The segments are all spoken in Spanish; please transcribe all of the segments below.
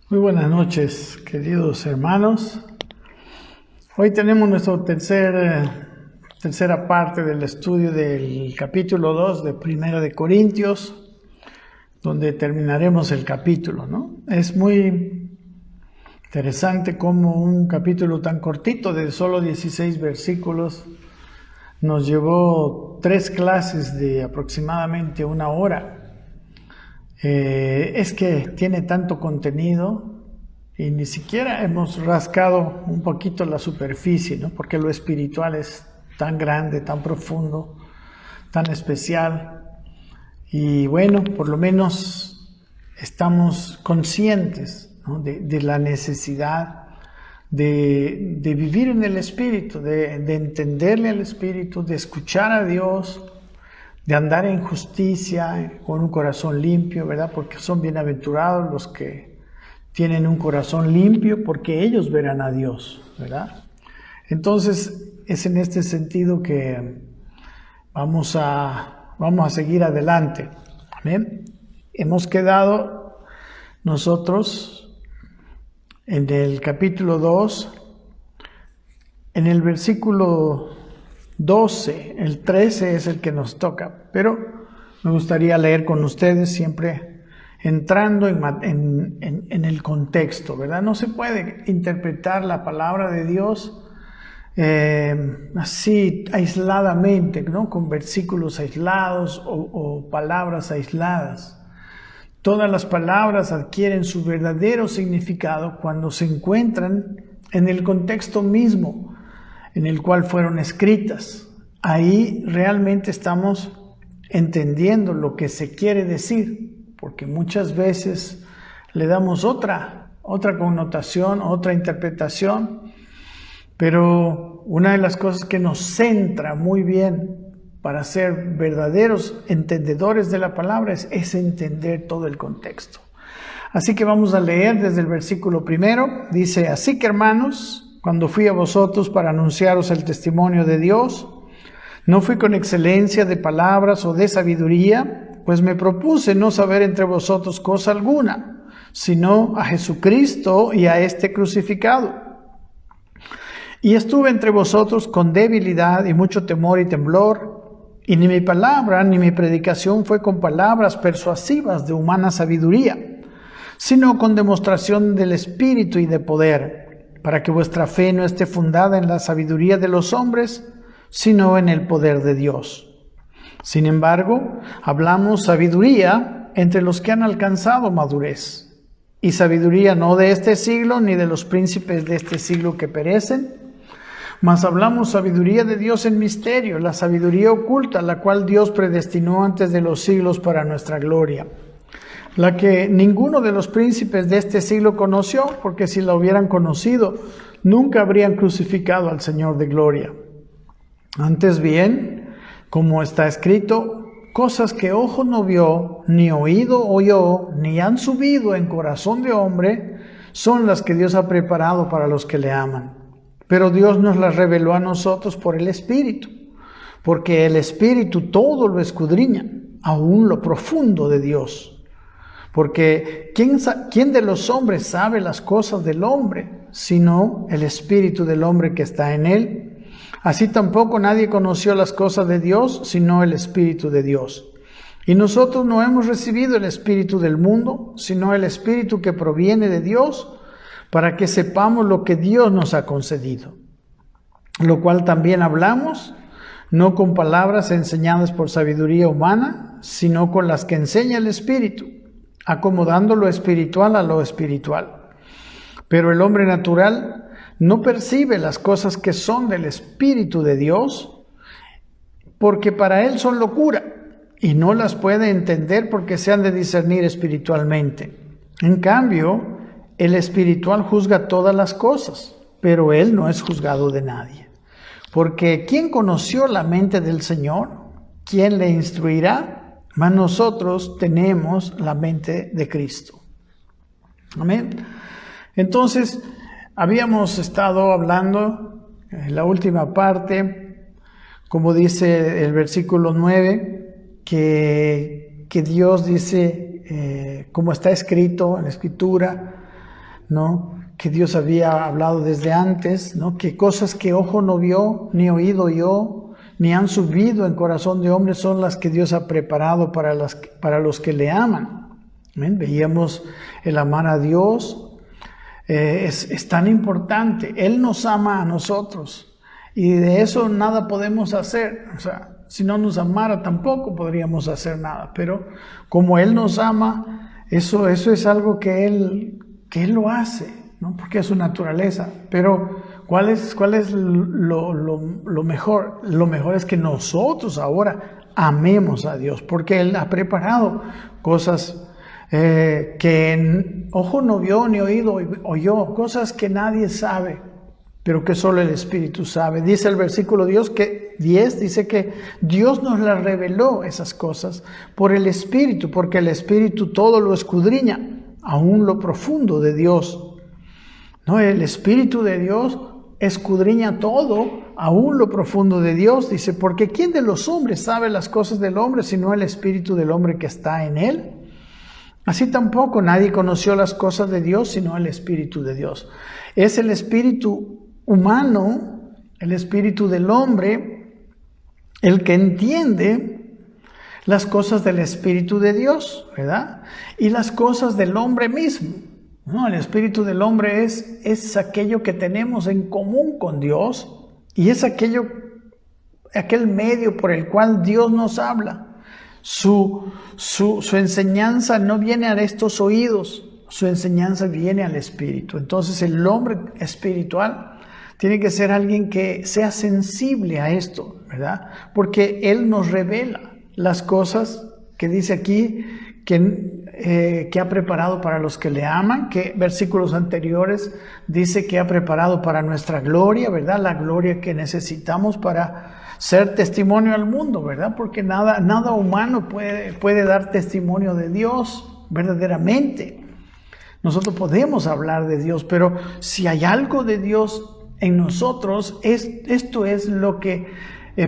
Muy buenas noches, queridos hermanos. Hoy tenemos nuestra tercera parte del estudio del capítulo 2 de Primera de Corintios, donde terminaremos el capítulo, ¿no? Es muy interesante cómo un capítulo tan cortito de solo 16 versículos nos llevó 3 clases de aproximadamente 1 hora. Es que tiene tanto contenido y ni siquiera hemos rascado un poquito la superficie, ¿no? Porque lo espiritual es tan grande, tan profundo, tan especial. Y bueno, por lo menos estamos conscientes, ¿no? de la necesidad de vivir en el Espíritu, de entenderle al Espíritu, de escuchar a Dios, de andar en justicia, con un corazón limpio, ¿verdad? Porque son bienaventurados los que tienen un corazón limpio, porque ellos verán a Dios, ¿verdad? Entonces, es en este sentido que vamos a seguir adelante. ¿Amén? Hemos quedado nosotros en el capítulo 2, en el versículo 12, el 13 es el que nos toca, pero me gustaría leer con ustedes siempre entrando en el contexto, ¿verdad? No se puede interpretar la palabra de Dios así aisladamente, ¿no? Con versículos aislados o palabras aisladas. Todas las palabras adquieren su verdadero significado cuando se encuentran en el contexto mismo en el cual fueron escritas. Ahí realmente estamos entendiendo lo que se quiere decir, porque muchas veces le damos otra connotación, otra interpretación, pero una de las cosas que nos centra muy bien para ser verdaderos entendedores de la palabra es entender todo el contexto. Así que vamos a leer desde el versículo 1, dice: así que, hermanos, cuando fui a vosotros para anunciaros el testimonio de Dios, no fui con excelencia de palabras o de sabiduría, pues me propuse no saber entre vosotros cosa alguna, sino a Jesucristo y a este crucificado. Y estuve entre vosotros con debilidad y mucho temor y temblor, y ni mi palabra ni mi predicación fue con palabras persuasivas de humana sabiduría, sino con demostración del Espíritu y de poder, para que vuestra fe no esté fundada en la sabiduría de los hombres, sino en el poder de Dios. Sin embargo, hablamos sabiduría entre los que han alcanzado madurez, y sabiduría no de este siglo, ni de los príncipes de este siglo que perecen, mas hablamos sabiduría de Dios en misterio, la sabiduría oculta, la cual Dios predestinó antes de los siglos para nuestra gloria, la que ninguno de los príncipes de este siglo conoció, porque si la hubieran conocido, nunca habrían crucificado al Señor de gloria. Antes bien, como está escrito, cosas que ojo no vio, ni oído oyó, ni han subido en corazón de hombre, son las que Dios ha preparado para los que le aman. Pero Dios nos las reveló a nosotros por el Espíritu, porque el Espíritu todo lo escudriña, aún lo profundo de Dios. Porque ¿quién de los hombres sabe las cosas del hombre, sino el espíritu del hombre que está en él? Así tampoco nadie conoció las cosas de Dios, sino el Espíritu de Dios. Y nosotros no hemos recibido el espíritu del mundo, sino el Espíritu que proviene de Dios, para que sepamos lo que Dios nos ha concedido. Lo cual también hablamos, no con palabras enseñadas por sabiduría humana, sino con las que enseña el Espíritu, acomodando lo espiritual a lo espiritual. Pero el hombre natural no percibe las cosas que son del Espíritu de Dios, porque para él son locura, y no las puede entender porque se han de discernir espiritualmente. En cambio, el espiritual juzga todas las cosas, pero él no es juzgado de nadie. Porque ¿quién conoció la mente del Señor? ¿Quién le instruirá? Mas nosotros tenemos la mente de Cristo. Amén. Entonces, habíamos estado hablando en la última parte, como dice el versículo 9, que Dios dice, como está escrito en la Escritura, ¿no? Que Dios había hablado desde antes, ¿no? Que cosas que ojo no vio, ni oído oyó, ni han subido en corazón de hombre son las que Dios ha preparado para los que le aman. ¿Ven? Veíamos el amar a Dios, es tan importante. Él nos ama a nosotros y de eso nada podemos hacer. O sea, si no nos amara tampoco podríamos hacer nada, pero como Él nos ama, eso es algo que Él lo hace, ¿no? Porque es su naturaleza. Pero ¿cuál es lo mejor? Lo mejor es que nosotros ahora amemos a Dios, porque Él ha preparado cosas que ojo no vio ni oído oyó, cosas que nadie sabe, pero que solo el Espíritu sabe. Dice el versículo 10 dice que Dios nos las reveló esas cosas por el Espíritu, porque el Espíritu todo lo escudriña, aún lo profundo de Dios. ¿No? El Espíritu de Dios escudriña todo, aún lo profundo de Dios. Dice, porque ¿quién de los hombres sabe las cosas del hombre, sino el Espíritu del hombre que está en él? Así tampoco nadie conoció las cosas de Dios, sino el Espíritu de Dios. Es el espíritu humano, el espíritu del hombre, el que entiende las cosas del Espíritu de Dios, ¿verdad? Y las cosas del hombre mismo. No, el espíritu del hombre es aquello que tenemos en común con Dios y es aquel medio por el cual Dios nos habla. Su enseñanza no viene a estos oídos, su enseñanza viene al espíritu. Entonces el hombre espiritual tiene que ser alguien que sea sensible a esto, ¿verdad? Porque Él nos revela las cosas que dice aquí que ha preparado para los que le aman, que versículos anteriores dice que ha preparado para nuestra gloria, ¿verdad? La gloria que necesitamos para ser testimonio al mundo, ¿verdad? Porque nada humano puede dar testimonio de Dios verdaderamente. Nosotros podemos hablar de Dios, pero si hay algo de Dios en nosotros, esto es lo que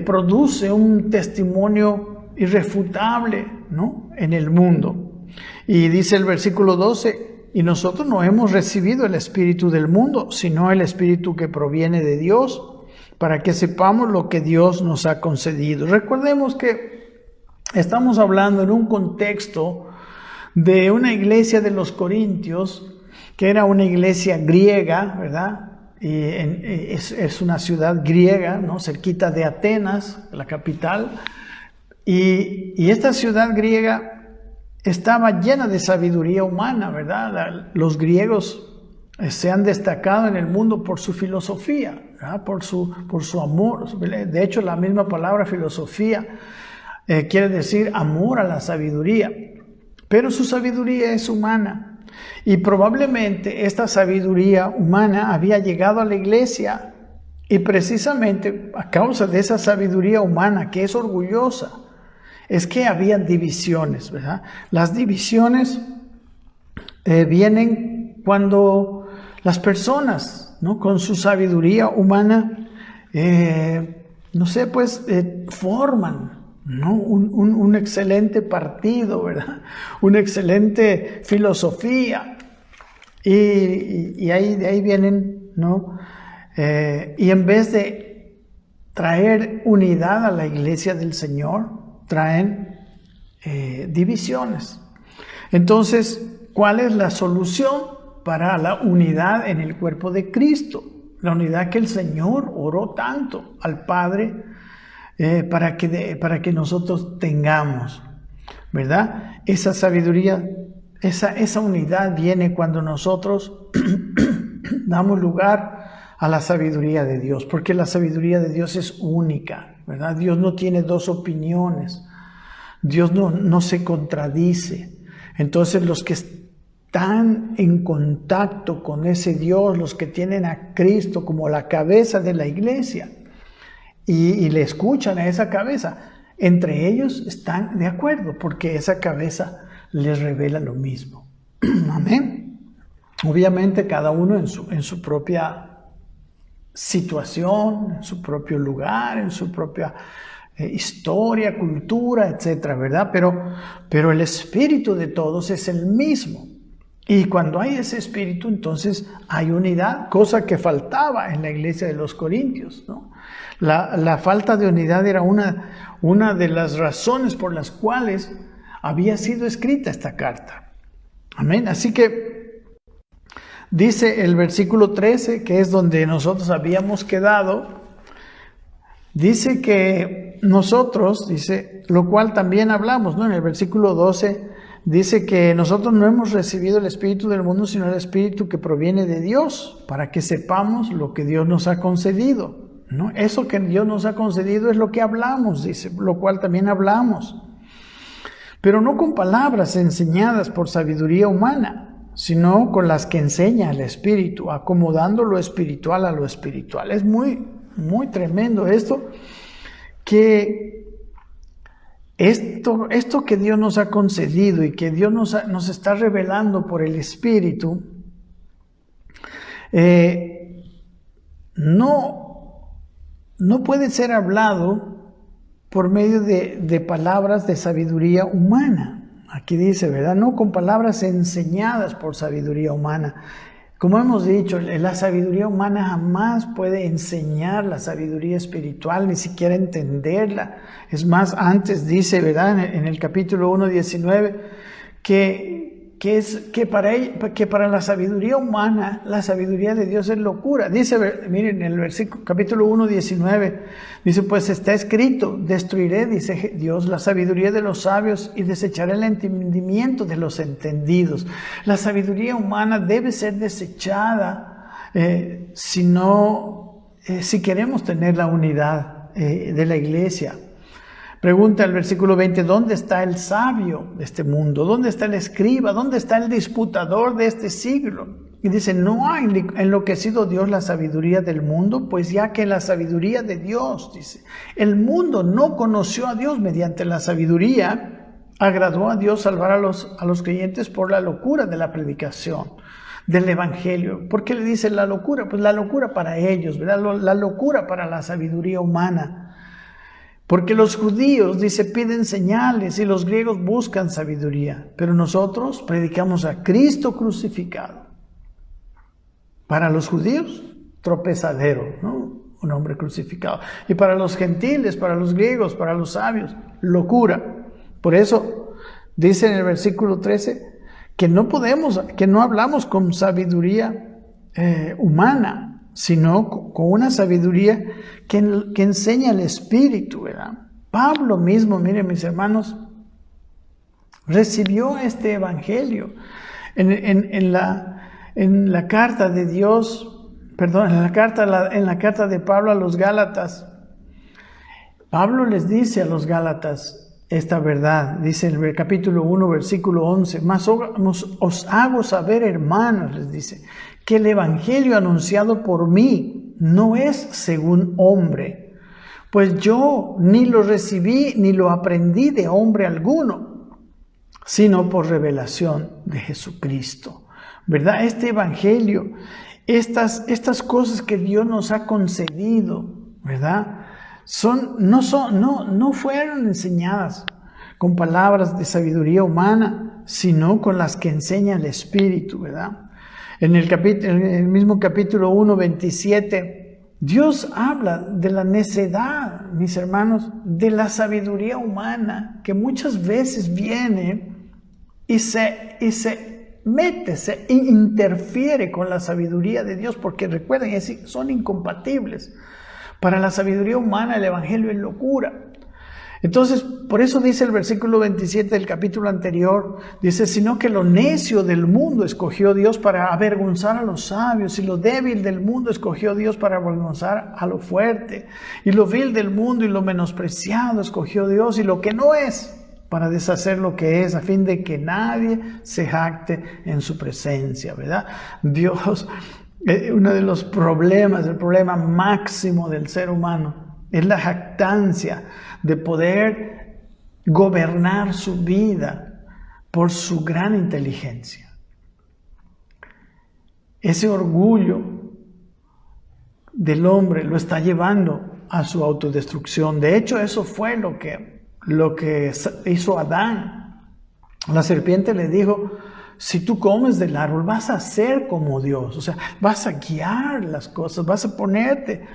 produce un testimonio irrefutable, ¿no? En el mundo. Y dice el versículo 12, y nosotros no hemos recibido el espíritu del mundo, sino el espíritu que proviene de Dios, para que sepamos lo que Dios nos ha concedido. Recordemos que estamos hablando en un contexto de una iglesia de los Corintios, que era una iglesia griega, ¿verdad? Y es una ciudad griega, ¿no? Cerquita de Atenas, la capital. Y esta ciudad griega estaba llena de sabiduría humana, ¿verdad? Los griegos se han destacado en el mundo por su filosofía, ¿verdad? Por su amor. De hecho, la misma palabra filosofía quiere decir amor a la sabiduría. Pero su sabiduría es humana. Y probablemente esta sabiduría humana había llegado a la iglesia. Y precisamente a causa de esa sabiduría humana que es orgullosa, es que había divisiones, ¿verdad? Las divisiones vienen cuando las personas, ¿no? Con su sabiduría humana, forman, ¿no? Un excelente partido, ¿verdad? Una excelente filosofía. Y de ahí vienen, ¿no? Y en vez de traer unidad a la iglesia del Señor, traen divisiones. Entonces, ¿cuál es la solución para la unidad en el cuerpo de Cristo? La unidad que el Señor oró tanto al Padre para que nosotros tengamos, ¿verdad? Esa sabiduría, esa unidad viene cuando nosotros damos lugar a la sabiduría de Dios, porque la sabiduría de Dios es única, ¿verdad? Dios no tiene dos opiniones, Dios no se contradice. Entonces los que están en contacto con ese Dios, los que tienen a Cristo como la cabeza de la iglesia y le escuchan a esa cabeza, entre ellos están de acuerdo porque esa cabeza les revela lo mismo. Amén. Obviamente cada uno en su propia situación, en su propio lugar, en su propia historia, cultura, etcétera, ¿verdad? Pero el espíritu de todos es el mismo. Y cuando hay ese espíritu, entonces hay unidad, cosa que faltaba en la iglesia de los Corintios, ¿no? La falta de unidad era una de las razones por las cuales había sido escrita esta carta. Amén. Así que dice el versículo 13, que es donde nosotros habíamos quedado, dice que nosotros, dice, lo cual también hablamos, ¿no? En el versículo 12 dice que nosotros no hemos recibido el espíritu del mundo, sino el espíritu que proviene de Dios, para que sepamos lo que Dios nos ha concedido, ¿no? Eso que Dios nos ha concedido es lo que hablamos, dice, lo cual también hablamos. Pero no con palabras enseñadas por sabiduría humana, sino con las que enseña el Espíritu, acomodando lo espiritual a lo espiritual. Es muy, muy tremendo esto, que esto que Dios nos ha concedido y que Dios nos está revelando por el Espíritu, no puede ser hablado por medio de palabras de sabiduría humana. Aquí dice, ¿verdad? No con palabras enseñadas por sabiduría humana. Como hemos dicho, la sabiduría humana jamás puede enseñar la sabiduría espiritual, ni siquiera entenderla. Es más, antes dice, ¿verdad? En el capítulo 1:19, que para la sabiduría humana, la sabiduría de Dios es locura. Dice, miren, en el versículo, capítulo 1:19, dice, pues está escrito, destruiré, dice Dios, la sabiduría de los sabios y desecharé el entendimiento de los entendidos. La sabiduría humana debe ser desechada si queremos tener la unidad de la iglesia. Pregunta el versículo 20, ¿dónde está el sabio de este mundo? ¿Dónde está el escriba? ¿Dónde está el disputador de este siglo? Y dice, ¿no ha enloquecido Dios la sabiduría del mundo? Pues ya que la sabiduría de Dios, dice, el mundo no conoció a Dios mediante la sabiduría, agradó a Dios salvar a los creyentes por la locura de la predicación del evangelio. ¿Por qué le dice la locura? Pues la locura para ellos, ¿verdad? La locura para la sabiduría humana. Porque los judíos, dice, piden señales y los griegos buscan sabiduría. Pero nosotros predicamos a Cristo crucificado. Para los judíos, tropezadero, ¿no? Un hombre crucificado. Y para los gentiles, para los griegos, para los sabios, locura. Por eso dice en el versículo 13 que no hablamos con sabiduría humana, sino con una sabiduría que enseña el Espíritu, ¿verdad? Pablo mismo, miren mis hermanos, recibió este evangelio en la carta de Dios, perdón, en la carta de Pablo a los Gálatas. Pablo les dice a los Gálatas esta verdad, dice en el capítulo 1, versículo 11, mas os hago saber, hermanos, les dice, que el evangelio anunciado por mí no es según hombre, pues yo ni lo recibí ni lo aprendí de hombre alguno, sino por revelación de Jesucristo, ¿verdad? Este evangelio, estas cosas que Dios nos ha concedido, ¿verdad? No fueron enseñadas con palabras de sabiduría humana, sino con las que enseña el Espíritu, ¿verdad? En el mismo capítulo 1:27, Dios habla de la necedad, mis hermanos, de la sabiduría humana, que muchas veces viene y se interfiere con la sabiduría de Dios, porque recuerden, son incompatibles. Para la sabiduría humana el evangelio es locura. Entonces, por eso dice el versículo 27 del capítulo anterior, dice, sino que lo necio del mundo escogió Dios para avergonzar a los sabios, y lo débil del mundo escogió Dios para avergonzar a lo fuerte, y lo vil del mundo y lo menospreciado escogió Dios, y lo que no es, para deshacer lo que es, a fin de que nadie se jacte en su presencia, ¿verdad? Dios, uno de los problemas, el problema máximo del ser humano, es la jactancia de poder gobernar su vida por su gran inteligencia. Ese orgullo del hombre lo está llevando a su autodestrucción. De hecho, eso fue lo que hizo Adán. La serpiente le dijo, si tú comes del árbol, vas a ser como Dios. O sea, vas a guiar las cosas, vas a ponerte,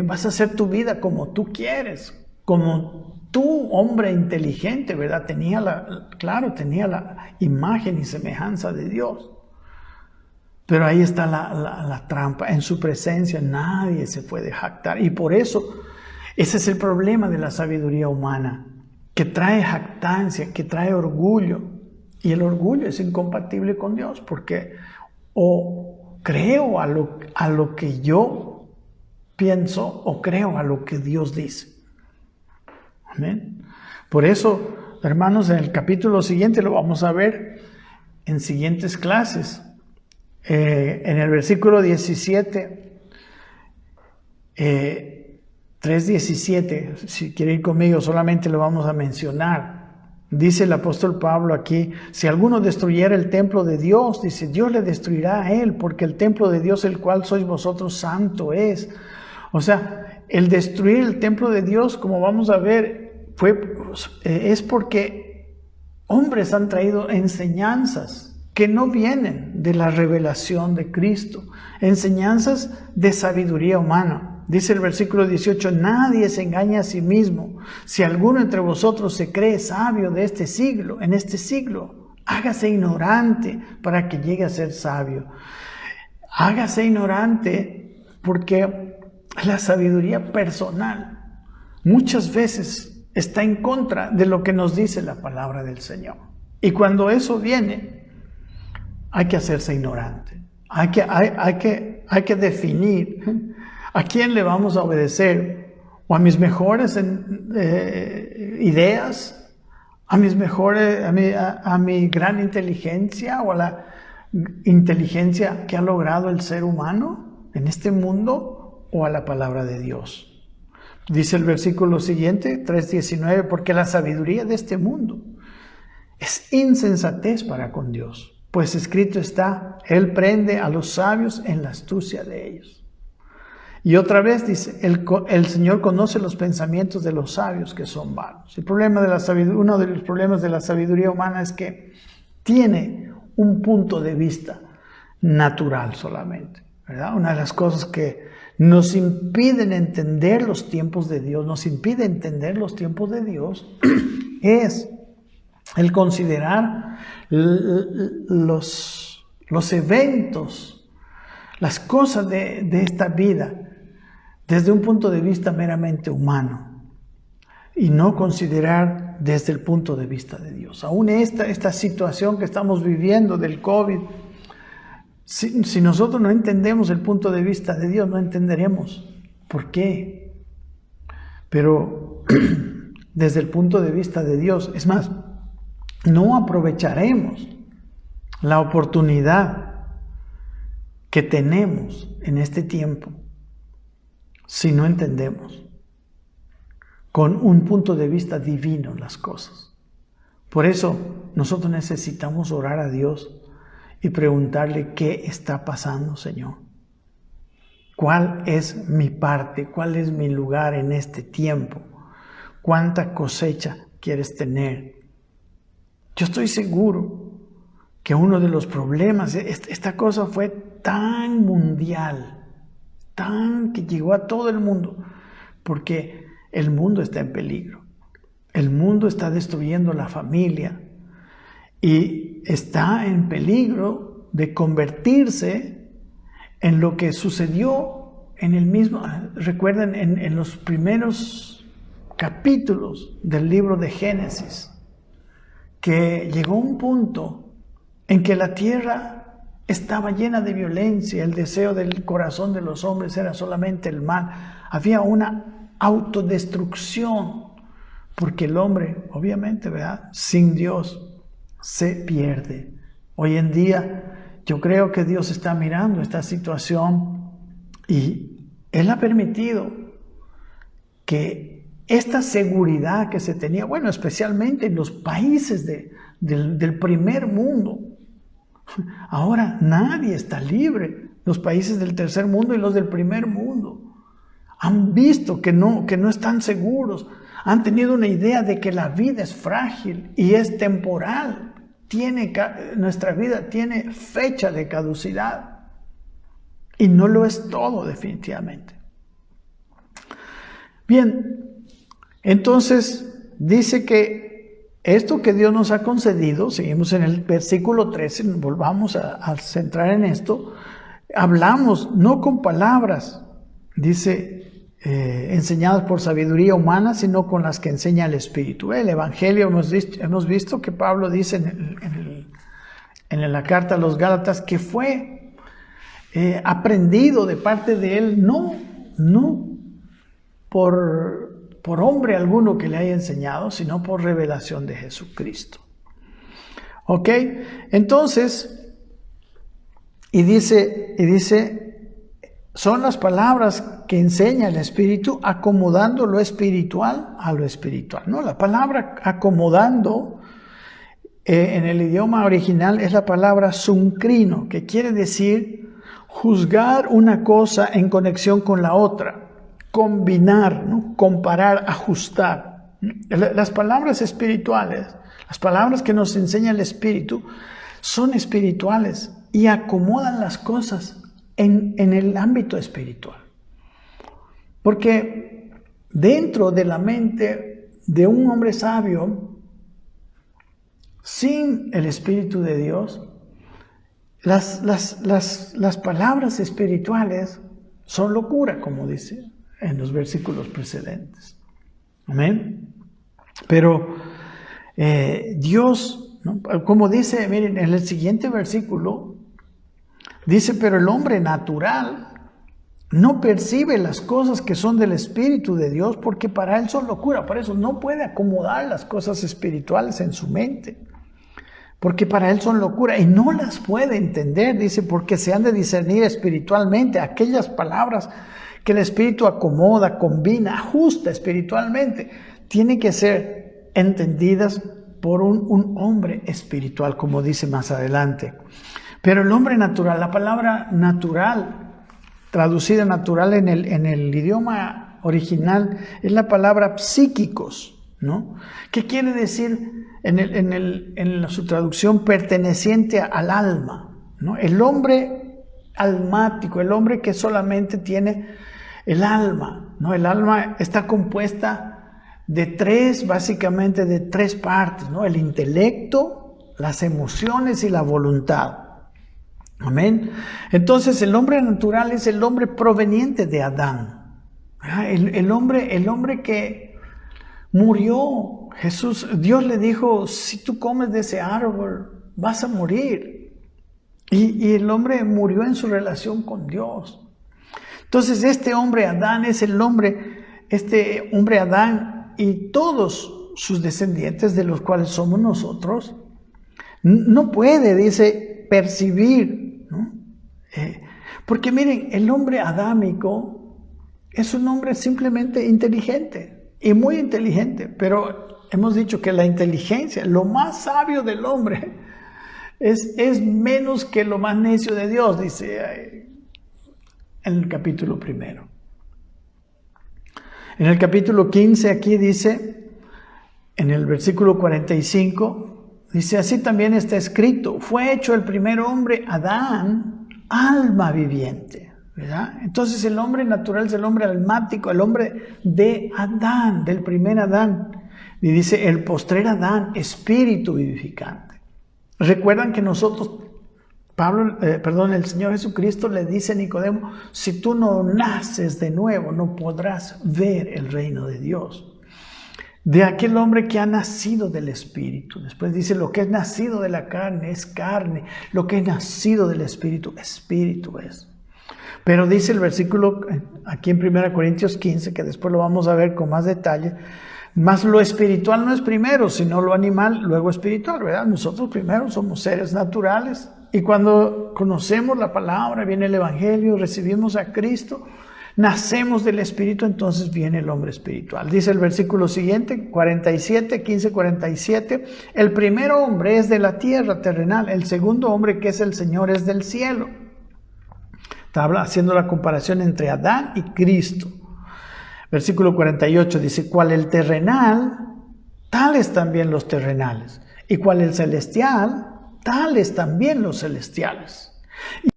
vas a hacer tu vida como tú quieres, como tú, hombre inteligente, ¿verdad? Tenía la imagen y semejanza de Dios. Pero ahí está la trampa. En su presencia nadie se puede jactar. Y por eso, ese es el problema de la sabiduría humana, que trae jactancia, que trae orgullo. Y el orgullo es incompatible con Dios, porque o creo a lo que yo pienso o creo a lo que Dios dice. Amén. Por eso, hermanos, en el capítulo siguiente lo vamos a ver en siguientes clases. En el versículo 17, 3:17, si quiere ir conmigo, solamente lo vamos a mencionar. Dice el apóstol Pablo aquí: si alguno destruyera el templo de Dios, dice, Dios le destruirá a él, porque el templo de Dios, el cual sois vosotros, santo es. O sea, el destruir el templo de Dios, como vamos a ver, es porque hombres han traído enseñanzas que no vienen de la revelación de Cristo, enseñanzas de sabiduría humana. Dice el versículo 18, nadie se engaña a sí mismo. Si alguno entre vosotros se cree sabio de este siglo, en este siglo, hágase ignorante para que llegue a ser sabio. Hágase ignorante porque la sabiduría personal muchas veces está en contra de lo que nos dice la palabra del Señor. Y cuando eso viene, hay que hacerse ignorante. Hay que definir a quién le vamos a obedecer. O a mis mejores ideas, a mi gran inteligencia, o a la inteligencia que ha logrado el ser humano en este mundo, o a la palabra de Dios. Dice el versículo siguiente, 3:19, porque la sabiduría de este mundo es insensatez para con Dios. Pues escrito está, Él prende a los sabios en la astucia de ellos. Y otra vez dice, el Señor conoce los pensamientos de los sabios que son vanos. Uno de los problemas de la sabiduría humana es que tiene un punto de vista natural solamente, ¿verdad? Una de las cosas que nos impiden entender los tiempos de Dios, es el considerar los eventos, las cosas de esta vida desde un punto de vista meramente humano y no considerar desde el punto de vista de Dios. Aún esta situación que estamos viviendo del COVID, si nosotros no entendemos el punto de vista de Dios, no entenderemos por qué. Pero desde el punto de vista de Dios, es más, no aprovecharemos la oportunidad que tenemos en este tiempo si no entendemos con un punto de vista divino las cosas. Por eso nosotros necesitamos orar a Dios y preguntarle qué está pasando, Señor. ¿Cuál es mi parte? ¿Cuál es mi lugar en este tiempo? ¿Cuánta cosecha quieres tener? Yo estoy seguro que uno de los problemas, esta cosa fue tan mundial, que llegó a todo el mundo, porque el mundo está en peligro. El mundo está destruyendo la familia y está en peligro de convertirse en lo que sucedió en el mismo. Recuerden en los primeros capítulos del libro de Génesis, que llegó un punto en que la tierra estaba llena de violencia, el deseo del corazón de los hombres era solamente el mal. Había una autodestrucción, porque el hombre, obviamente, ¿verdad?, sin Dios se pierde. Hoy en día yo creo que Dios está mirando esta situación y Él ha permitido que esta seguridad que se tenía, bueno, especialmente en los países del primer mundo, ahora nadie está libre. Los países del tercer mundo y los del primer mundo han visto que no están seguros, han tenido una idea de que la vida es frágil y es temporal. nuestra vida tiene fecha de caducidad. Y no lo es todo, definitivamente. Bien, entonces dice que esto que Dios nos ha concedido, seguimos en el versículo 13, volvamos a centrar en esto, hablamos no con palabras, dice, enseñadas por sabiduría humana, sino con las que enseña el Espíritu. El Evangelio, hemos visto que Pablo dice en la carta a los Gálatas que fue aprendido de parte de él, no por hombre alguno que le haya enseñado, sino por revelación de Jesucristo. ¿Ok? Entonces, y dice, son las palabras que enseña el Espíritu acomodando lo espiritual a lo espiritual. ¿No? La palabra acomodando en el idioma original es la palabra suncrino, que quiere decir juzgar una cosa en conexión con la otra, combinar, ¿no? Comparar, ajustar. Las palabras espirituales, las palabras que nos enseña el Espíritu, son espirituales y acomodan las cosas en el ámbito espiritual. Porque dentro de la mente de un hombre sabio, sin el Espíritu de Dios, las palabras espirituales son locura, como dice en los versículos precedentes. Amén. Pero Dios, ¿no? Como dice, miren, en el siguiente versículo, dice, pero el hombre natural no percibe las cosas que son del Espíritu de Dios porque para él son locura. Por eso no puede acomodar las cosas espirituales en su mente, porque para él son locura y no las puede entender, dice, porque se han de discernir espiritualmente aquellas palabras que el Espíritu acomoda, combina, ajusta espiritualmente. Tienen que ser entendidas por un hombre espiritual, como dice más adelante. Pero el hombre natural, la palabra natural, traducida natural en el idioma original, es la palabra psíquicos, ¿no? ¿Qué quiere decir en su traducción? Perteneciente al alma, ¿no? El hombre almático, el hombre que solamente tiene el alma, ¿no? El alma está compuesta básicamente de tres partes, ¿no? El intelecto, las emociones y la voluntad. Amén. Entonces el hombre natural es el hombre proveniente de Adán. El hombre que murió. Dios le dijo, si tú comes de ese árbol, vas a morir. Y el hombre murió en su relación con Dios. Entonces este hombre Adán Adán y todos sus descendientes, de los cuales somos nosotros, no puede, dice, percibir, ¿no? Porque miren, el hombre adámico es un hombre simplemente inteligente y muy inteligente, pero hemos dicho que la inteligencia, lo más sabio del hombre, es menos que lo más necio de Dios, dice en el capítulo 1. En el capítulo 15 aquí dice, en el versículo 45, dice, así también está escrito, fue hecho el primer hombre, Adán, alma viviente, ¿verdad? Entonces el hombre natural es el hombre almático, el hombre de Adán, del primer Adán. Y dice, el postrer Adán, espíritu vivificante. Recuerdan que nosotros, el Señor Jesucristo le dice a Nicodemo, si tú no naces de nuevo, no podrás ver el reino de Dios. De aquel hombre que ha nacido del Espíritu. Después dice, lo que es nacido de la carne es carne, lo que es nacido del Espíritu, Espíritu es. Pero dice el versículo aquí en 1 Corintios 15, que después lo vamos a ver con más detalle, mas lo espiritual no es primero, sino lo animal, luego espiritual, ¿verdad? Nosotros primero somos seres naturales y cuando conocemos la palabra, viene el Evangelio, recibimos a Cristo, nacemos del Espíritu, entonces viene el hombre espiritual. Dice el versículo siguiente, 15:47, el primer hombre es de la tierra terrenal, el segundo hombre que es el Señor es del cielo. Está haciendo la comparación entre Adán y Cristo. Versículo 48 dice, cual el terrenal, tales también los terrenales. Y cual el celestial, tales también los celestiales.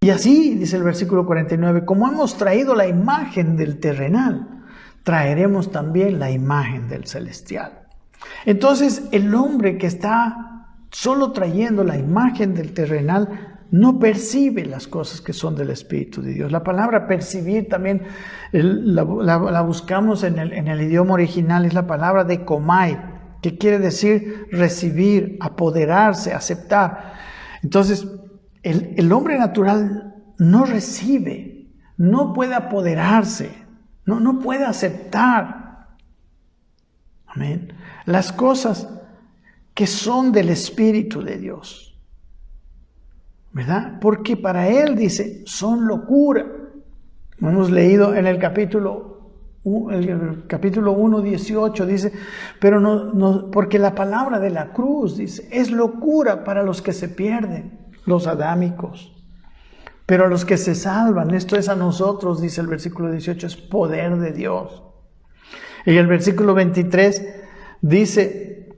Y así, dice el versículo 49, como hemos traído la imagen del terrenal, traeremos también la imagen del celestial. Entonces, el hombre que está solo trayendo la imagen del terrenal no percibe las cosas que son del Espíritu de Dios. La palabra percibir también la buscamos en el idioma original, es la palabra dekomai, que quiere decir recibir, apoderarse, aceptar. Entonces, el hombre natural no recibe, no puede apoderarse, no puede aceptar. Amén. Las cosas que son del Espíritu de Dios. ¿Verdad? Porque para él, dice, son locura. Hemos leído en el capítulo 1, 18, dice, pero no, porque la palabra de la cruz, dice, es locura para los que se pierden, los adámicos. Pero a los que se salvan, esto es a nosotros, dice el versículo 18, es poder de Dios. Y el versículo 23 dice,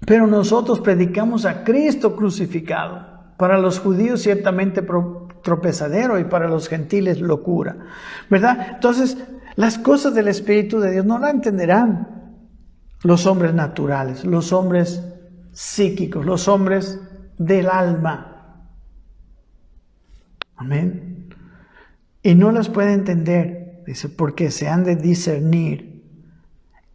pero nosotros predicamos a Cristo crucificado. Para los judíos ciertamente tropezadero y para los gentiles locura. ¿Verdad? Entonces, las cosas del Espíritu de Dios no la entenderán los hombres naturales, los hombres psíquicos, los hombres del alma. Amén. Y no las puede entender, dice, porque se han de discernir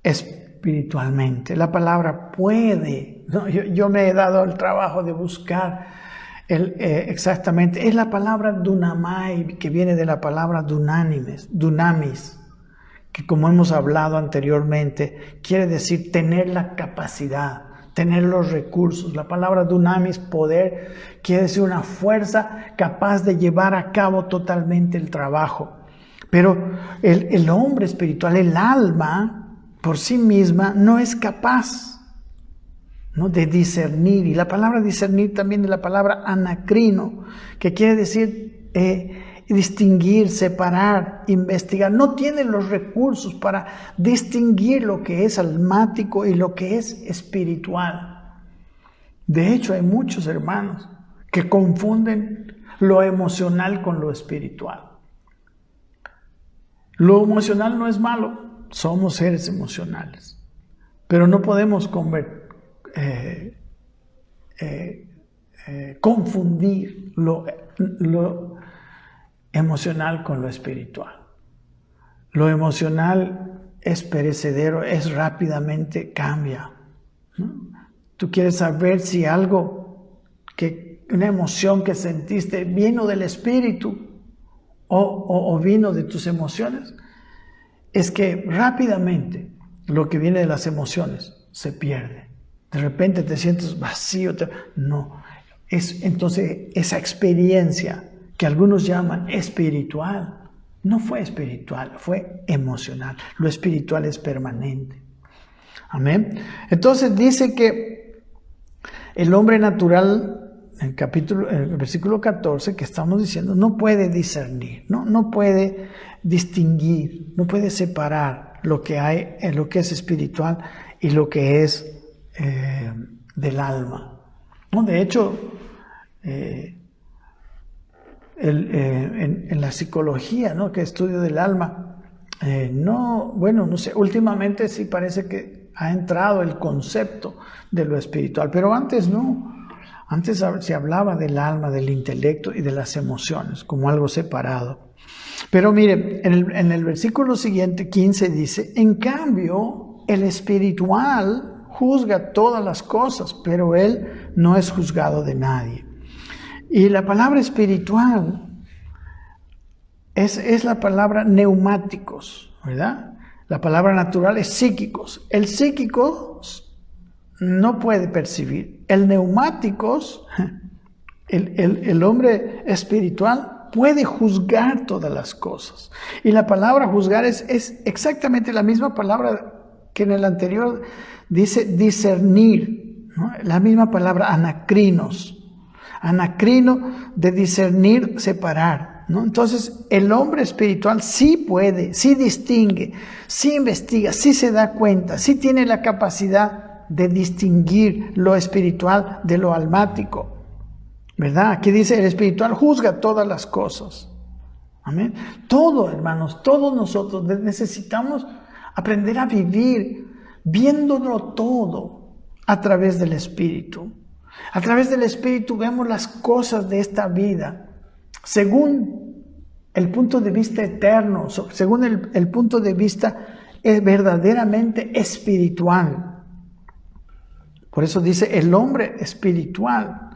espiritualmente. La palabra puede. ¿No? Yo me he dado el trabajo de buscar exactamente, es la palabra dunamai, que viene de la palabra dunamis, que como hemos hablado anteriormente, quiere decir tener la capacidad, tener los recursos. La palabra dunamis, poder, quiere decir una fuerza capaz de llevar a cabo totalmente el trabajo. Pero el hombre espiritual, el alma, por sí misma, no es capaz, ¿no?, de discernir. Y la palabra discernir también es la palabra anacrino, que quiere decir distinguir, separar, investigar. No tiene los recursos para distinguir lo que es almático y lo que es espiritual. De hecho, hay muchos hermanos que confunden lo emocional con lo espiritual. Lo emocional no es malo, somos seres emocionales, pero no podemos confundir lo emocional con lo espiritual. Lo emocional es perecedero, es rápidamente cambia, ¿no? Tú quieres saber si algo, una emoción que sentiste vino del espíritu o vino de tus emociones. Es que rápidamente lo que viene de las emociones se pierde. De repente te sientes vacío. No, es entonces esa experiencia que algunos llaman espiritual, no fue espiritual, fue emocional. Lo espiritual es permanente. Amén. Entonces dice que el hombre natural, en el versículo 14 que estamos diciendo, no puede discernir, no puede distinguir, no puede separar lo que hay, lo que es espiritual y lo que es del alma. ¿No? De hecho, en la psicología, ¿no?, que estudio del alma, no sé, últimamente sí parece que ha entrado el concepto de lo espiritual, pero antes no. Antes se hablaba del alma, del intelecto y de las emociones como algo separado. Pero mire, en el versículo siguiente, 15, dice, en cambio, el espiritual juzga todas las cosas, pero él no es juzgado de nadie. Y la palabra espiritual es la palabra neumáticos, ¿verdad? La palabra natural es psíquicos. El psíquico no puede percibir. El neumáticos, el hombre espiritual, puede juzgar todas las cosas. Y la palabra juzgar es exactamente la misma palabra que en el anterior dice discernir, ¿no? La misma palabra anacrinos. Anacrino de discernir, separar, ¿no? Entonces, el hombre espiritual sí puede, sí distingue, sí investiga, sí se da cuenta, sí tiene la capacidad de distinguir lo espiritual de lo almático. ¿Verdad? Aquí dice, el espiritual juzga todas las cosas. Amén. Todo, hermanos, todos nosotros necesitamos aprender a vivir viéndolo todo a través del Espíritu. A través del Espíritu vemos las cosas de esta vida según el punto de vista eterno, según el punto de vista verdaderamente espiritual. Por eso dice, el hombre espiritual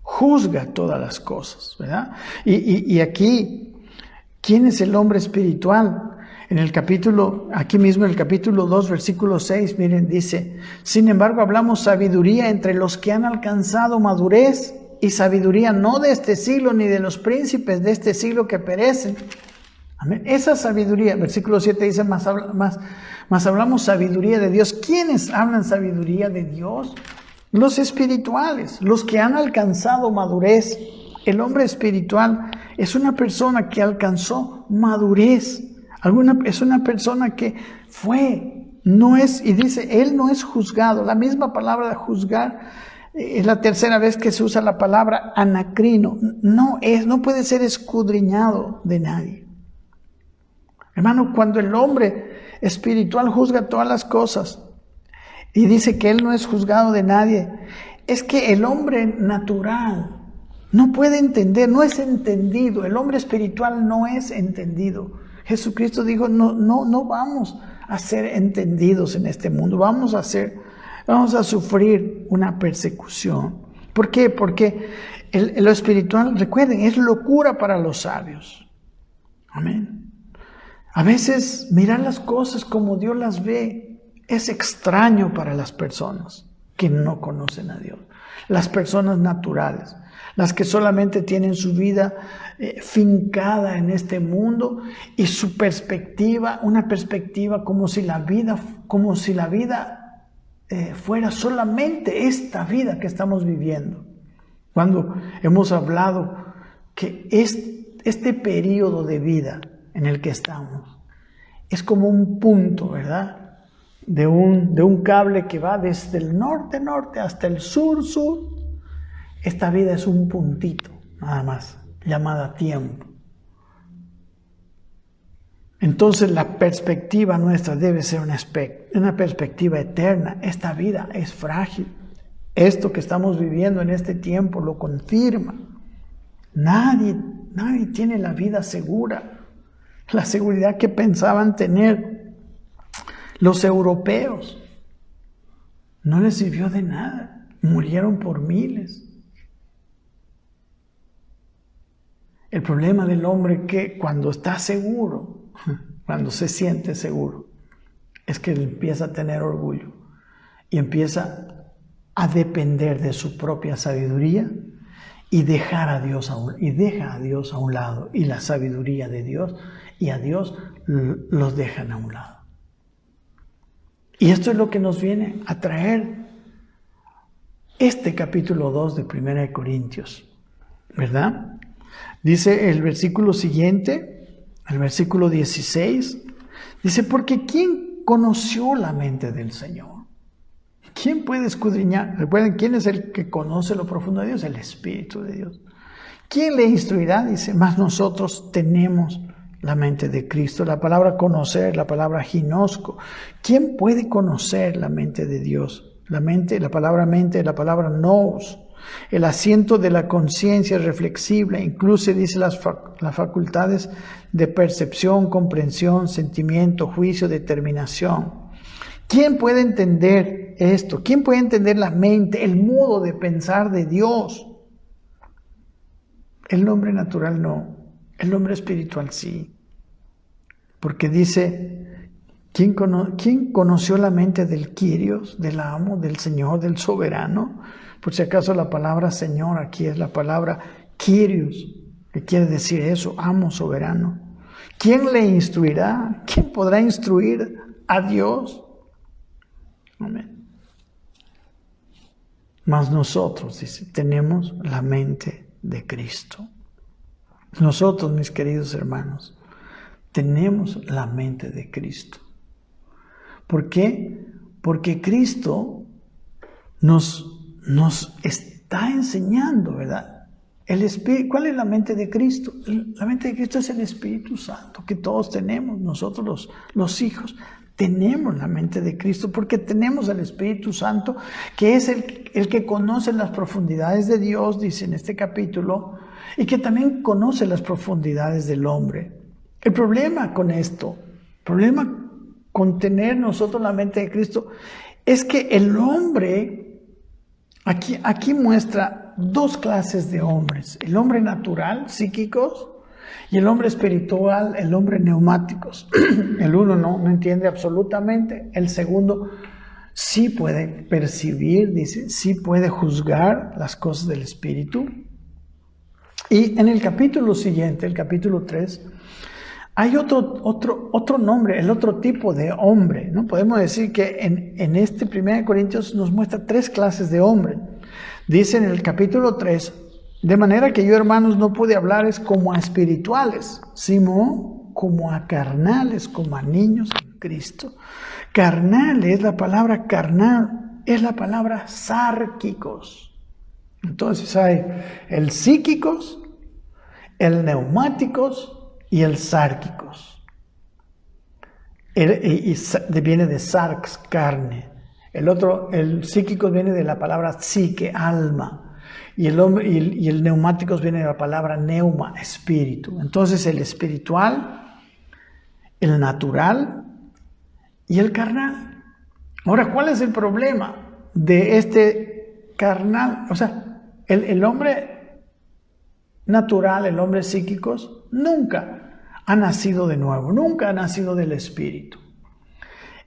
juzga todas las cosas, ¿verdad? Y aquí, ¿quién es el hombre espiritual? En el capítulo, aquí mismo en el capítulo 2, versículo 6, miren, dice, sin embargo hablamos sabiduría entre los que han alcanzado madurez, y sabiduría no de este siglo ni de los príncipes de este siglo que perecen. Amén. Esa sabiduría, versículo 7 dice, más hablamos sabiduría de Dios. ¿Quiénes hablan sabiduría de Dios? Los espirituales, los que han alcanzado madurez. El hombre espiritual es una persona que alcanzó madurez. Es una persona que y dice, él no es juzgado. La misma palabra de juzgar es la tercera vez que se usa la palabra anacrino. No puede ser escudriñado de nadie. Hermano, cuando el hombre espiritual juzga todas las cosas y dice que él no es juzgado de nadie, es que el hombre natural no puede entender, no es entendido. El hombre espiritual no es entendido. Jesucristo dijo, no vamos a ser entendidos en este mundo, vamos a sufrir una persecución. ¿Por qué? Porque lo espiritual, recuerden, es locura para los sabios. Amén. A veces mirar las cosas como Dios las ve es extraño para las personas que no conocen a Dios. Las personas naturales, las que solamente tienen su vida fincada en este mundo y su perspectiva, una perspectiva como si la vida fuera solamente esta vida que estamos viviendo. Cuando hemos hablado que este periodo de vida en el que estamos es como un punto, ¿verdad? De un cable que va desde el norte hasta el sur. Esta vida es un puntito, nada más, llamada tiempo. Entonces la perspectiva nuestra debe ser una perspectiva eterna. Esta vida es frágil. Esto que estamos viviendo en este tiempo lo confirma. Nadie tiene la vida segura. La seguridad que pensaban tener los europeos no les sirvió de nada. Murieron por miles. El problema del hombre es que cuando está seguro, cuando se siente seguro, es que él empieza a tener orgullo y empieza a depender de su propia sabiduría y deja a Dios a un lado, y la sabiduría de Dios y a Dios los dejan a un lado. Y esto es lo que nos viene a traer este capítulo 2 de 1 Corintios, ¿verdad? Dice el versículo siguiente, el versículo 16, dice, porque ¿quién conoció la mente del Señor? ¿Quién puede escudriñar? Recuerden, ¿quién es el que conoce lo profundo de Dios? El Espíritu de Dios. ¿Quién le instruirá? Dice, más nosotros tenemos la mente de Cristo. La palabra conocer, la palabra ginosco. ¿Quién puede conocer la mente de Dios? La palabra mente, la palabra nous. El asiento de la conciencia reflexible, incluso dice las facultades de percepción, comprensión, sentimiento, juicio, determinación. ¿Quién puede entender esto? ¿Quién puede entender la mente, el modo de pensar de Dios? El hombre natural no, el hombre espiritual sí. Porque dice, ¿quién conoció la mente del Kyrios, del amo, del Señor, del soberano? Por si acaso la palabra Señor aquí es la palabra Kyrios, que quiere decir eso, amo, soberano. ¿Quién le instruirá? ¿Quién podrá instruir a Dios? Amén. Mas nosotros, dice, tenemos la mente de Cristo. Nosotros, mis queridos hermanos, tenemos la mente de Cristo. ¿Por qué? Porque Cristo nos está enseñando, ¿verdad? ¿Cuál es la mente de Cristo? La mente de Cristo es el Espíritu Santo que todos tenemos, nosotros los hijos. Tenemos la mente de Cristo porque tenemos el Espíritu Santo, que es el que conoce las profundidades de Dios, dice en este capítulo, y que también conoce las profundidades del hombre. El problema con esto, el problema con tener nosotros la mente de Cristo, es que el hombre, aquí muestra dos clases de hombres: el hombre natural, psíquicos, y el hombre espiritual, el hombre neumáticos. El uno no entiende absolutamente, el segundo sí puede percibir, dice, sí puede juzgar las cosas del espíritu. Y en el capítulo siguiente, el capítulo 3, hay otro nombre, el otro tipo de hombre, ¿no? Podemos decir que en este 1 Corintios nos muestra tres clases de hombre. Dice en el capítulo 3, de manera que yo, hermanos, no pude hablarles como a espirituales, sino como a carnales, como a niños en Cristo. Carnales, la palabra carnal, es la palabra sárquicos. Entonces hay el psíquicos, el neumáticos y el sárquicos. Y viene de sarx, carne. El psíquico viene de la palabra psique, alma. Y el neumáticos viene de la palabra neuma, espíritu. Entonces el espiritual, el natural y el carnal. Ahora, ¿cuál es el problema de este carnal? O sea, el hombre natural, el hombre psíquicos, nunca ha nacido de nuevo, nunca ha nacido del espíritu.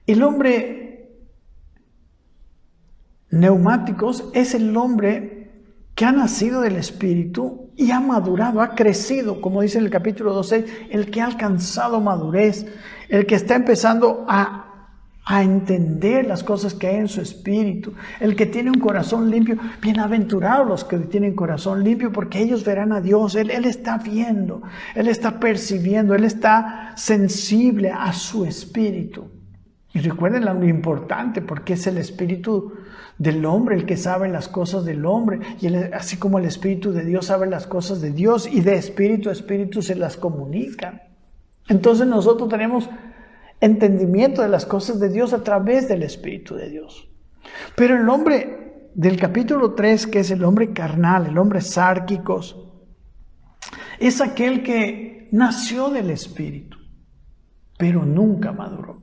El hombre neumáticos es el hombre que ha nacido del Espíritu y ha madurado, ha crecido, como dice en el capítulo 2:6, el que ha alcanzado madurez, el que está empezando a entender las cosas que hay en su espíritu, el que tiene un corazón limpio. Bienaventurados los que tienen corazón limpio, porque ellos verán a Dios. Él está viendo, Él está percibiendo, Él está sensible a su espíritu. Y recuerden lo importante, porque es el espíritu del hombre el que sabe las cosas del hombre, y así como el Espíritu de Dios sabe las cosas de Dios, y de espíritu a espíritu se las comunica. Entonces nosotros tenemos entendimiento de las cosas de Dios a través del Espíritu de Dios. Pero el hombre del capítulo 3, que es el hombre carnal, el hombre sárquicos, es aquel que nació del Espíritu, pero nunca maduró.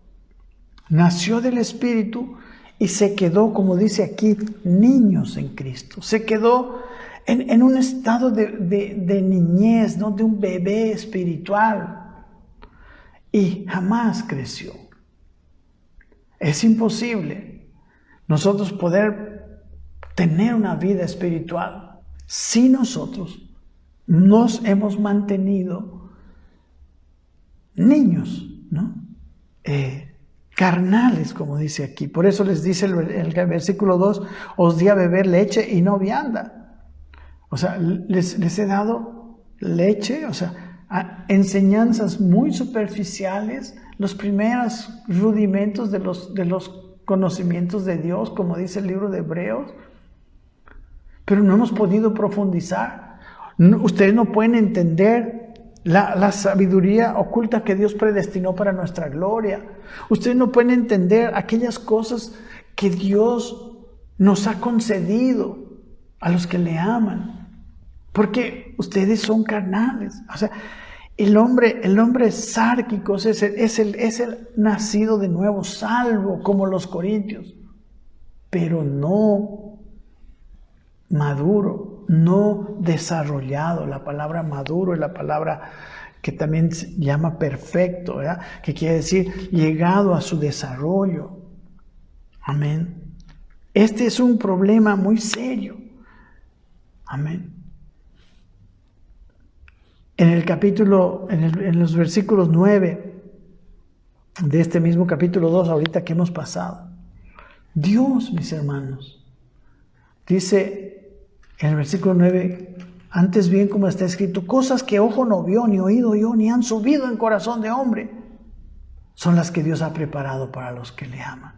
Nació del Espíritu y se quedó, como dice aquí, niños en Cristo. Se quedó en un estado de niñez, ¿no? De un bebé espiritual. Y jamás creció. Es imposible nosotros poder tener una vida espiritual si nosotros nos hemos mantenido niños, ¿no? Carnales, como dice aquí. Por eso les dice el versículo 2, os di a beber leche y no vianda. O sea, les he dado leche, o sea, enseñanzas muy superficiales, los primeros rudimentos de los conocimientos de Dios, como dice el libro de Hebreos, pero no hemos podido profundizar. Ustedes no pueden entender la sabiduría oculta que Dios predestinó para nuestra gloria. Ustedes no pueden entender aquellas cosas que Dios nos ha concedido a los que le aman, porque ustedes son carnales. O sea, el hombre sárquico es el nacido de nuevo, salvo como los corintios, pero no maduro, no desarrollado. La palabra maduro es la palabra que también se llama perfecto, ¿verdad? Que quiere decir llegado a su desarrollo. Amén. Este es un problema muy serio. Amén. En los versículos 9 de este mismo capítulo 2, ahorita que hemos pasado, Dios, mis hermanos, dice en el versículo 9, antes bien, como está escrito, cosas que ojo no vio, ni oído oyó, ni han subido en corazón de hombre, son las que Dios ha preparado para los que le aman.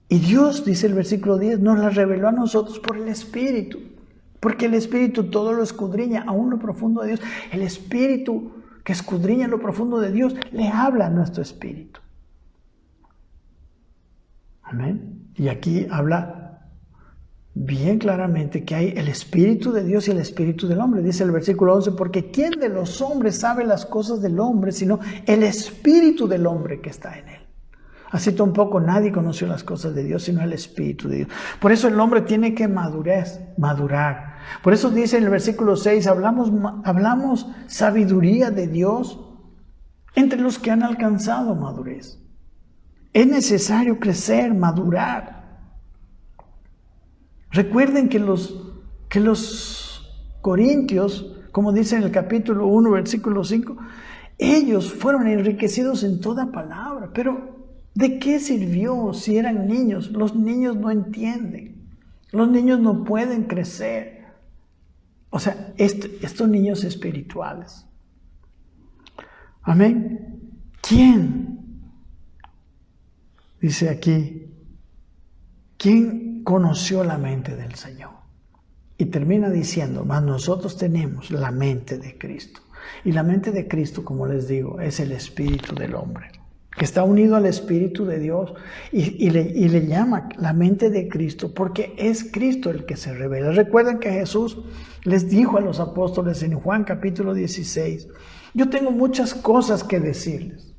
Y Dios, dice el versículo 10, nos la reveló a nosotros por el Espíritu. Porque el Espíritu todo lo escudriña, aún lo profundo de Dios. El Espíritu que escudriña lo profundo de Dios, le habla a nuestro espíritu. Amén. Y aquí habla bien claramente que hay el Espíritu de Dios y el Espíritu del hombre. Dice el versículo 11, porque ¿quién de los hombres sabe las cosas del hombre, sino el Espíritu del hombre que está en él? Así tampoco nadie conoció las cosas de Dios, sino el Espíritu de Dios. Por eso el hombre tiene que madurar. Por eso dice en el versículo 6, hablamos sabiduría de Dios entre los que han alcanzado madurez. Es necesario crecer, madurar. Recuerden que los corintios, como dice en el capítulo 1, versículo 5, ellos fueron enriquecidos en toda palabra, pero ¿de qué sirvió si eran niños? Los niños no entienden. Los niños no pueden crecer. O sea, estos niños espirituales. Amén. ¿Quién? Dice aquí, ¿quién conoció la mente del Señor? Y termina diciendo, mas nosotros tenemos la mente de Cristo. Y la mente de Cristo, como les digo, es el espíritu del hombre, que está unido al Espíritu de Dios y le llama la mente de Cristo porque es Cristo el que se revela. Recuerden que Jesús les dijo a los apóstoles en Juan capítulo 16, yo tengo muchas cosas que decirles,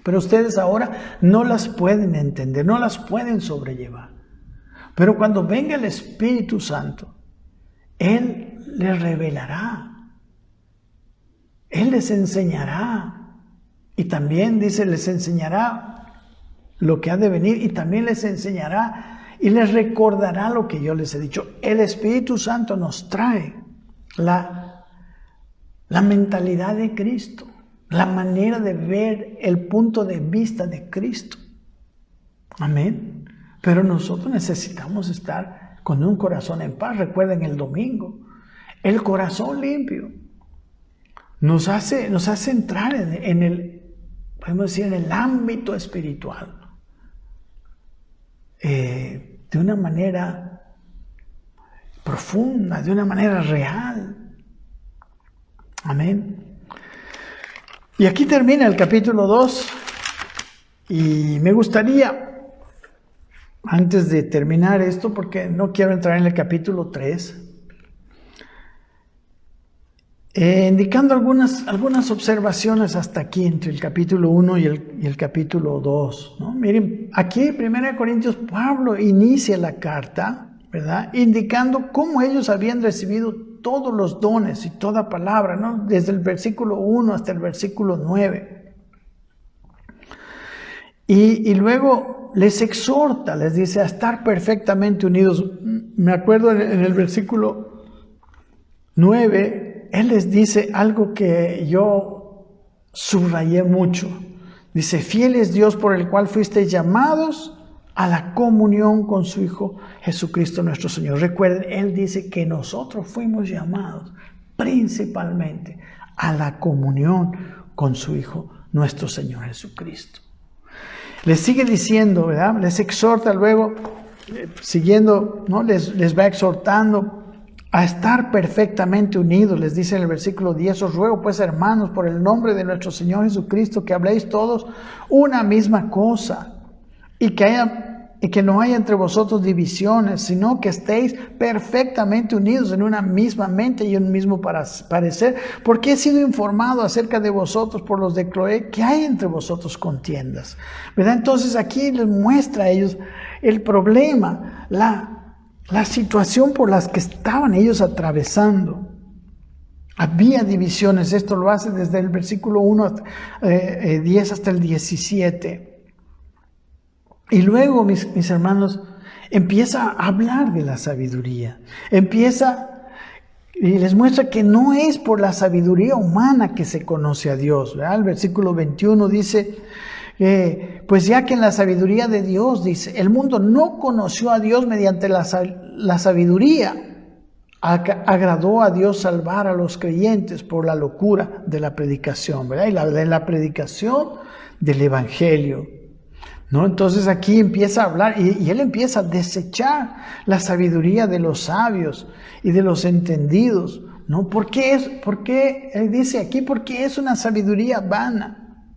pero ustedes ahora no las pueden entender, no las pueden sobrellevar. Pero cuando venga el Espíritu Santo, Él les revelará, Él les enseñará. Y también dice, les enseñará lo que ha de venir y también les enseñará y les recordará lo que yo les he dicho. El Espíritu Santo nos trae la mentalidad de Cristo, la manera de ver el punto de vista de Cristo. Amén. Pero nosotros necesitamos estar con un corazón en paz. Recuerden el domingo, el corazón limpio nos hace entrar en el, podemos decir, en el ámbito espiritual de una manera profunda, de una manera real. Amén. Y aquí termina el capítulo 2 y me gustaría, antes de terminar esto, porque no quiero entrar en el capítulo 3, indicando algunas observaciones hasta aquí entre el capítulo 1 y el capítulo 2, ¿no? Miren, aquí en 1 Corintios Pablo inicia la carta, ¿verdad? Indicando cómo ellos habían recibido todos los dones y toda palabra, ¿no? Desde el versículo 1 hasta el versículo 9. Y luego les exhorta, les dice a estar perfectamente unidos. Me acuerdo en el versículo 9, Él les dice algo que yo subrayé mucho. Dice, fiel es Dios por el cual fuisteis llamados a la comunión con su Hijo Jesucristo nuestro Señor. Recuerden, Él dice que nosotros fuimos llamados principalmente a la comunión con su Hijo nuestro Señor Jesucristo. Les sigue diciendo, ¿verdad? Les exhorta luego, siguiendo, ¿no? Les va exhortando a estar perfectamente unidos. Les dice en el versículo 10, os ruego pues, hermanos, por el nombre de nuestro Señor Jesucristo, que habléis todos una misma cosa y que no haya entre vosotros divisiones, sino que estéis perfectamente unidos en una misma mente y un mismo parecer, porque he sido informado acerca de vosotros por los de Cloé que hay entre vosotros contiendas, ¿verdad? Entonces aquí les muestra a ellos el problema, la situación por las que estaban ellos atravesando. Había divisiones. Esto lo hace desde el versículo 10 hasta el 17. Y luego, mis hermanos, empieza a hablar de la sabiduría. Y les muestra que no es por la sabiduría humana que se conoce a Dios, ¿verdad? El versículo 21 dice, pues ya que en la sabiduría de Dios, dice, el mundo no conoció a Dios mediante la sabiduría, agradó a Dios salvar a los creyentes por la locura de la predicación, ¿verdad? Y la predicación del Evangelio. ¿no? Entonces aquí empieza a hablar y él empieza a desechar la sabiduría de los sabios y de los entendidos, ¿no? ¿Por qué él dice aquí? Porque es una sabiduría vana.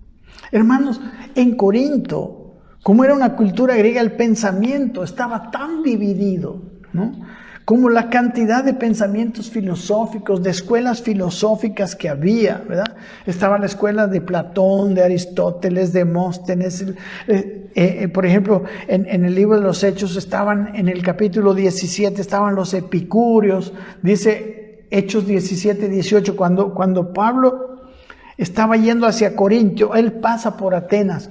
Hermanos, en Corinto, como era una cultura griega, el pensamiento estaba tan dividido, ¿no? Como la cantidad de pensamientos filosóficos, de escuelas filosóficas que había, ¿verdad? Estaba la escuela de Platón, de Aristóteles, de Demóstenes. Por ejemplo, en el libro de los Hechos estaban, en el capítulo 17, estaban los epicúreos. Dice Hechos 17, 18, cuando Pablo estaba yendo hacia Corintio, él pasa por Atenas.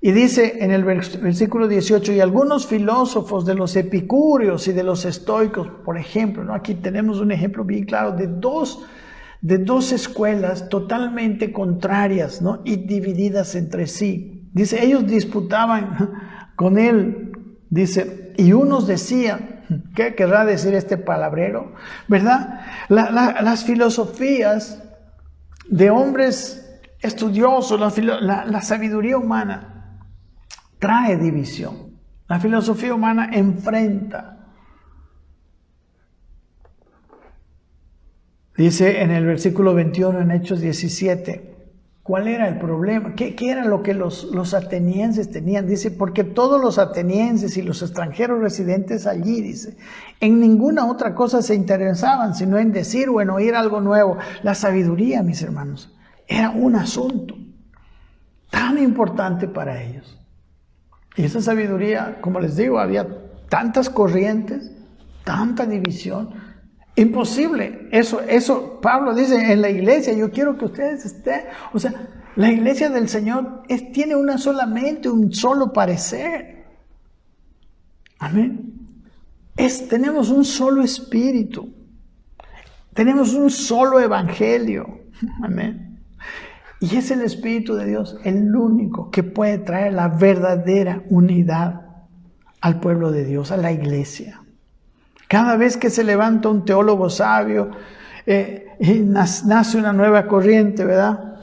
Y dice en el versículo 18, y algunos filósofos de los epicúreos y de los estoicos, por ejemplo, ¿no? Aquí tenemos un ejemplo bien claro de dos escuelas totalmente contrarias, ¿no? Y divididas entre sí. Dice, ellos disputaban con él, dice, y unos decían, ¿qué querrá decir este palabrero? ¿Verdad? Las filosofías de hombres estudiosos, la sabiduría humana, trae división. La filosofía humana enfrenta. Dice en el versículo 21 en Hechos 17, ¿cuál era el problema? ¿Qué era lo que los atenienses tenían? Dice, porque todos los atenienses y los extranjeros residentes allí, dice, en ninguna otra cosa se interesaban, sino en decir o en oír algo nuevo. La sabiduría, mis hermanos, era un asunto tan importante para ellos. Y esa sabiduría, como les digo, había tantas corrientes, tanta división, imposible. Eso Pablo dice en la iglesia, yo quiero que ustedes estén, o sea, la iglesia del Señor tiene una solamente, un solo parecer. Amén. Tenemos un solo espíritu, tenemos un solo evangelio. Amén. Y es el Espíritu de Dios el único que puede traer la verdadera unidad al pueblo de Dios, a la iglesia. Cada vez que se levanta un teólogo sabio y nace una nueva corriente, ¿verdad?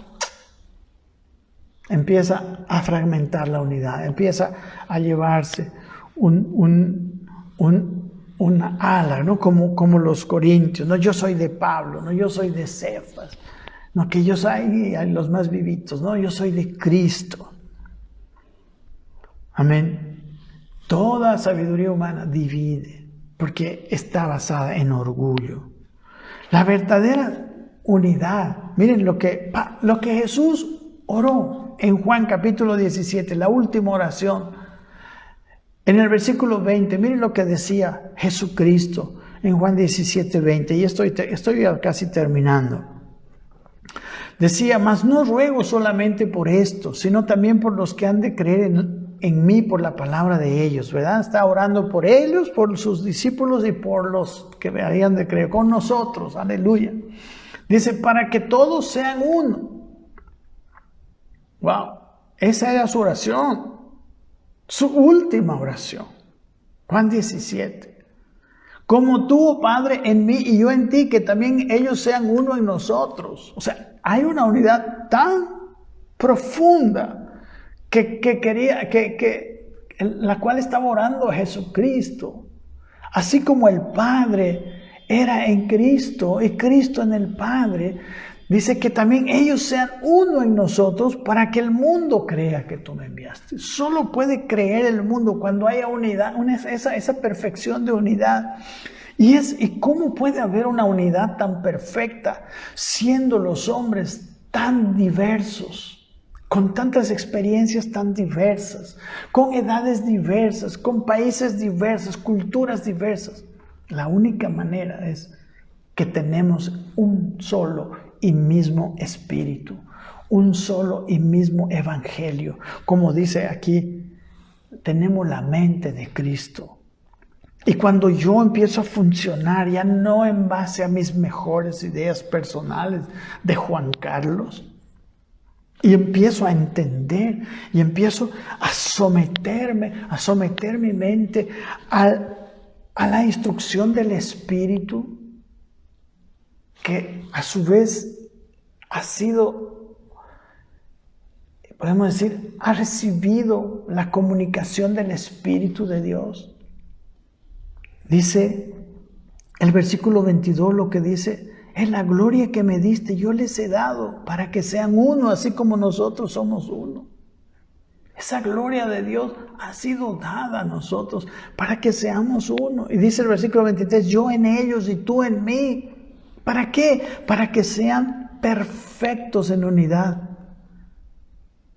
Empieza a fragmentar la unidad, empieza a llevarse una ala, ¿no? Como los corintios, ¿no? Yo soy de Pablo, ¿no? Yo soy de Cefas. No, que yo soy los más vivitos, no, yo soy de Cristo. Amén. Toda sabiduría humana divide, porque está basada en orgullo. La verdadera unidad, miren lo que Jesús oró en Juan capítulo 17, la última oración. En el versículo 20, miren lo que decía Jesucristo en Juan 17, 20, y estoy casi terminando. Decía, mas no ruego solamente por esto, sino también por los que han de creer en mí por la palabra de ellos, ¿verdad? Está orando por ellos, por sus discípulos y por los que habían de creer con nosotros, aleluya. Dice, para que todos sean uno. Wow, esa era su oración, su última oración. Juan 17. Como tú, oh Padre, en mí y yo en ti, que también ellos sean uno en nosotros. O sea, hay una unidad tan profunda la cual estaba orando Jesucristo. Así como el Padre era en Cristo y Cristo en el Padre, dice que también ellos sean uno en nosotros para que el mundo crea que tú me enviaste. Solo puede creer el mundo cuando haya unidad, esa perfección de unidad. ¿Y cómo puede haber una unidad tan perfecta siendo los hombres tan diversos, con tantas experiencias tan diversas, con edades diversas, con países diversos, culturas diversas? La única manera es que tenemos un solo y mismo espíritu, un solo y mismo evangelio. Como dice aquí, tenemos la mente de Cristo. Y cuando yo empiezo a funcionar, ya no en base a mis mejores ideas personales de Juan Carlos, y empiezo a entender, y empiezo a someter mi mente a la instrucción del Espíritu, que a su vez ha sido podemos decir, ha recibido la comunicación del Espíritu de Dios. Dice el versículo 22 lo que dice: es la gloria que me diste, yo les he dado para que sean uno, así como nosotros somos uno. Esa gloria de Dios ha sido dada a nosotros para que seamos uno. Y dice el versículo 23, yo en ellos y tú en mí. ¿Para qué? Para que sean perfectos en unidad.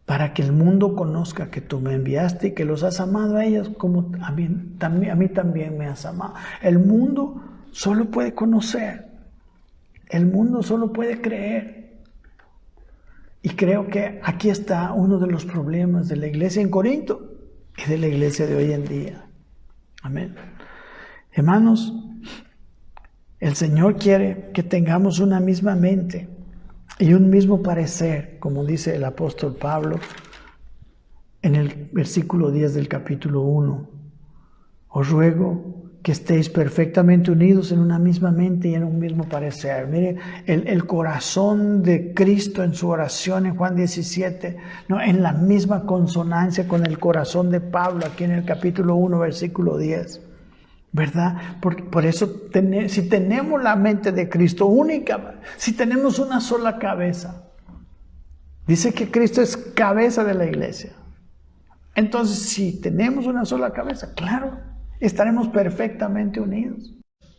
Para que el mundo conozca que tú me enviaste y que los has amado a ellos como a mí también me has amado. El mundo solo puede conocer. El mundo solo puede creer. Y creo que aquí está uno de los problemas de la iglesia en Corinto y de la iglesia de hoy en día. Amén. Hermanos, el Señor quiere que tengamos una misma mente y un mismo parecer, como dice el apóstol Pablo en el versículo 10 del capítulo 1. Os ruego que estéis perfectamente unidos en una misma mente y en un mismo parecer. Mire, el corazón de Cristo en su oración en Juan 17, ¿no? En la misma consonancia con el corazón de Pablo aquí en el capítulo 1, versículo 10. ¿Verdad? Por eso, si tenemos la mente de Cristo única, si tenemos una sola cabeza, dice que Cristo es cabeza de la iglesia. Entonces, si tenemos una sola cabeza, claro, estaremos perfectamente unidos.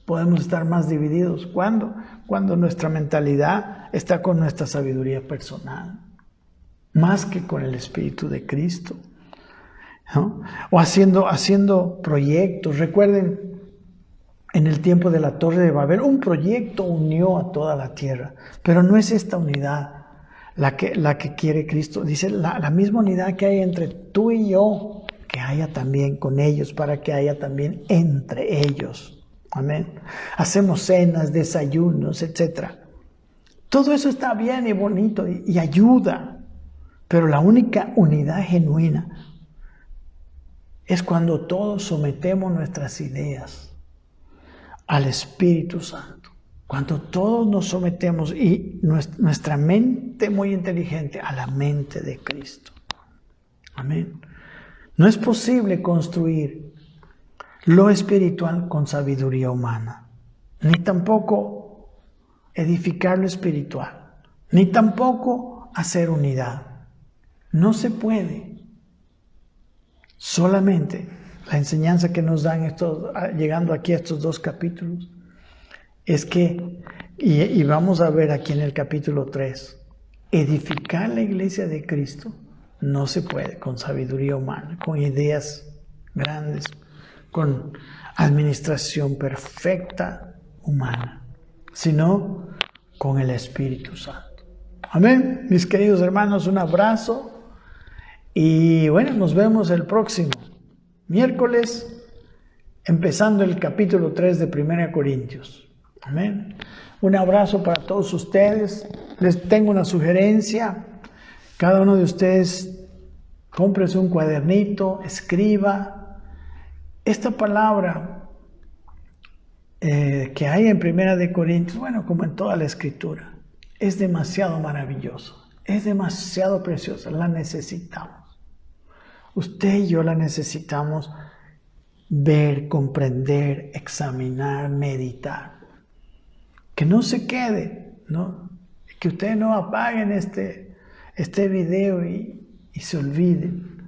Podemos estar más divididos. ¿Cuándo? Cuando nuestra mentalidad está con nuestra sabiduría personal, más que con el Espíritu de Cristo, ¿no? O haciendo proyectos. Recuerden, en el tiempo de la Torre de Babel, un proyecto unió a toda la tierra, pero no es esta unidad la que quiere Cristo. Dice, la misma unidad que hay entre tú y yo, que haya también con ellos, para que haya también entre ellos. Amén. Hacemos cenas, desayunos, etc. Todo eso está bien y bonito y ayuda, pero la única unidad genuina es cuando todos sometemos nuestras ideas al Espíritu Santo. Cuando todos nos sometemos y nuestra mente muy inteligente a la mente de Cristo. Amén. No es posible construir lo espiritual con sabiduría humana, ni tampoco edificar lo espiritual, ni tampoco hacer unidad. No se puede. Solamente la enseñanza que nos dan llegando aquí a estos 2 capítulos es que, y vamos a ver aquí en el capítulo 3, edificar la iglesia de Cristo no se puede con sabiduría humana, con ideas grandes, con administración perfecta humana, sino con el Espíritu Santo. Amén. Mis queridos hermanos, un abrazo y bueno, nos vemos el próximo miércoles, empezando el capítulo 3 de 1 Corintios. Amén. Un abrazo para todos ustedes. Les tengo una sugerencia. Cada uno de ustedes cómprese un cuadernito, escriba. Esta palabra que hay en 1 Corintios, bueno, como en toda la Escritura, es demasiado maravillosa, es demasiado preciosa, la necesitamos. Usted y yo la necesitamos ver, comprender, examinar, meditar. Que no se quede, ¿no? Que ustedes no apaguen este video y se olviden.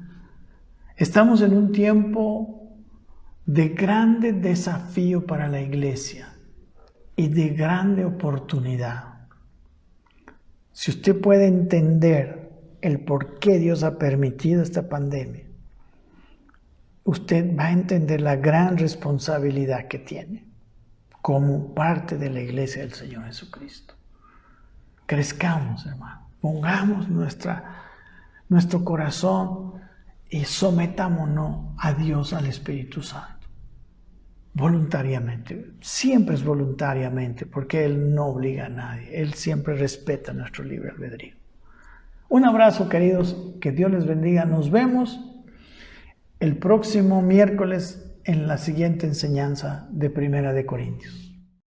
Estamos en un tiempo de grande desafío para la iglesia y de grande oportunidad. Si usted puede entender el por qué Dios ha permitido esta pandemia, usted va a entender la gran responsabilidad que tiene como parte de la iglesia del Señor Jesucristo. Crezcamos, hermano. Pongamos nuestro corazón y sometámonos a Dios, al Espíritu Santo. Voluntariamente. Siempre es voluntariamente, porque Él no obliga a nadie. Él siempre respeta nuestro libre albedrío. Un abrazo, queridos. Que Dios les bendiga. Nos vemos el próximo miércoles en la siguiente enseñanza de 1 Corintios.